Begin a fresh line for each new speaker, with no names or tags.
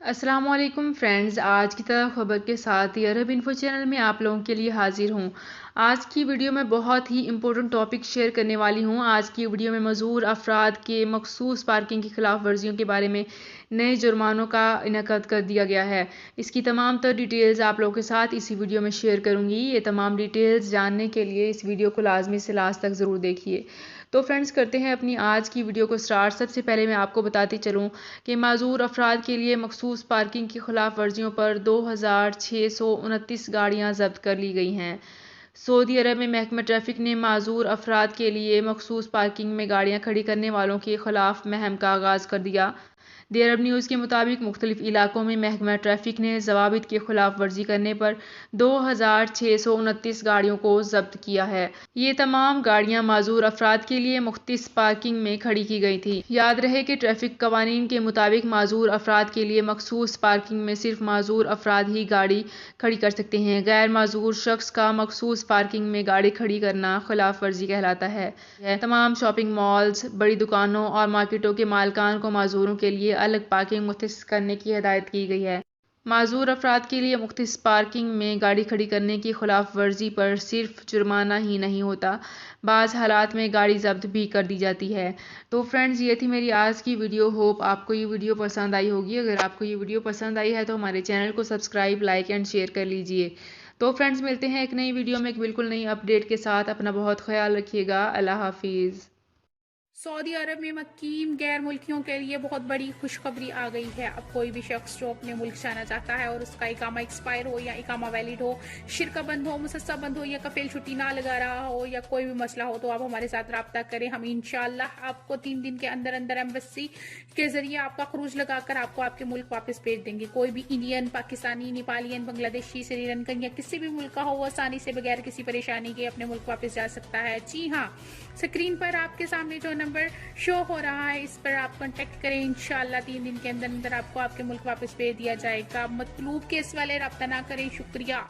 अस्सलाम वालेकुम फ्रेंड्स। आज की तरह खबर के साथ ही अरब इन्फो चैनल में आप लोगों के लिए हाजिर हूँ। आज की वीडियो में बहुत ही इम्पोर्टेंट टॉपिक शेयर करने वाली हूँ। आज की वीडियो में मज़ूर अफराद के मखसूस पार्किंग की खिलाफ वर्जियों के बारे में नए जुर्मानों का इनेकाद कर दिया गया है। इसकी तमाम तर डिटेल्स आप लोगों के साथ इसी वीडियो में शेयर करूँगी। ये तमाम डिटेल्स जानने के लिए इस वीडियो को लाजमी से लास्ट तक ज़रूर देखिए। तो फ्रेंड्स, करते हैं अपनी आज की वीडियो को स्टार्ट। सबसे पहले मैं आपको बताती चलूँ कि माजूर अफराद के लिए मखसूस पार्किंग की खिलाफ वर्जियों पर 2629 गाड़ियाँ जब्त कर ली गई हैं। सऊदी अरब में महकमा ट्रैफिक ने माजूर अफराद के लिए मखसूस पार्किंग में गाड़ियाँ खड़ी करने वालों के खिलाफ मुहिम का आगाज़ कर दिया। दी अरब न्यूज़ के मुताबिक मुख्तलिफ इलाकों में महकमा ट्रैफिक ने ज़वाबित की खिलाफ वर्जी करने पर 2629 गाड़ियों को जब्त किया है। ये तमाम गाड़ियां माजूर अफराद के लिए मुख्तलिफ पार्किंग में खड़ी की गई थी। याद रहे कि ट्रैफिक कवानीन के मुताबिक माजूर अफराद के लिए मखसूस पार्किंग में सिर्फ माजूर अफराद ही गाड़ी खड़ी कर सकते हैं। गैर माजूर शख्स का मखसूस पार्किंग में गाड़ी खड़ी करना खिलाफ वर्जी कहलाता है। तमाम शॉपिंग मॉल्स, बड़ी दुकानों और मार्केटों के मालिकान को माजूरों के लिए अलग पार्किंग मुख्तस करने की हिदायत की गई है। माजूर अफराद के लिए मुख्तस पार्किंग में गाड़ी खड़ी करने की खिलाफ वर्जी पर सिर्फ जुर्माना ही नहीं होता, बाज़ हालात में गाड़ी जब्त भी कर दी जाती है। तो फ्रेंड्स, ये थी मेरी आज की वीडियो। होप आपको ये वीडियो पसंद आई होगी। अगर आपको ये वीडियो पसंद आई है तो हमारे चैनल को सब्सक्राइब, लाइक एंड शेयर कर लीजिए। तो फ्रेंड्स, मिलते हैं एक नई वीडियो में एक बिल्कुल नई अपडेट के साथ। अपना बहुत ख्याल रखिएगा। अल्लाह हाफिज़।
सऊदी अरब में मुकीम गैर मुल्कियों के लिए बहुत बड़ी खुशखबरी आ गई है। अब कोई भी शख्स जो अपने मुल्क जाना चाहता है और उसका इकामा एक्सपायर हो या इकामा वैलिड हो, शिरका बंद हो, मुसस्सा बंद हो या कफील छुट्टी ना लगा रहा हो या कोई भी मसला हो, तो आप हमारे साथ रब्ता करें। हम इंशाल्लाह आपको 3 दिन के अंदर अंदर एम्बेसी के जरिए आपका खरूज लगाकर आपको आपके मुल्क वापस भेज देंगे। कोई भी इंडियन, पाकिस्तानी, नेपालियन, बांग्लादेशी, श्रीलंकन या किसी भी मुल्क का हो, वो आसानी से बगैर किसी परेशानी के अपने मुल्क वापस जा सकता है। जी हाँ, स्क्रीन पर आपके सामने जो नंबर शो हो रहा है, इस पर आप कांटेक्ट करें। इंशाल्लाह 3 दिन के अंदर अंदर आपको आपके मुल्क वापस भेज दिया जाएगा। मतलूब केस वाले रब्ता ना करें। शुक्रिया।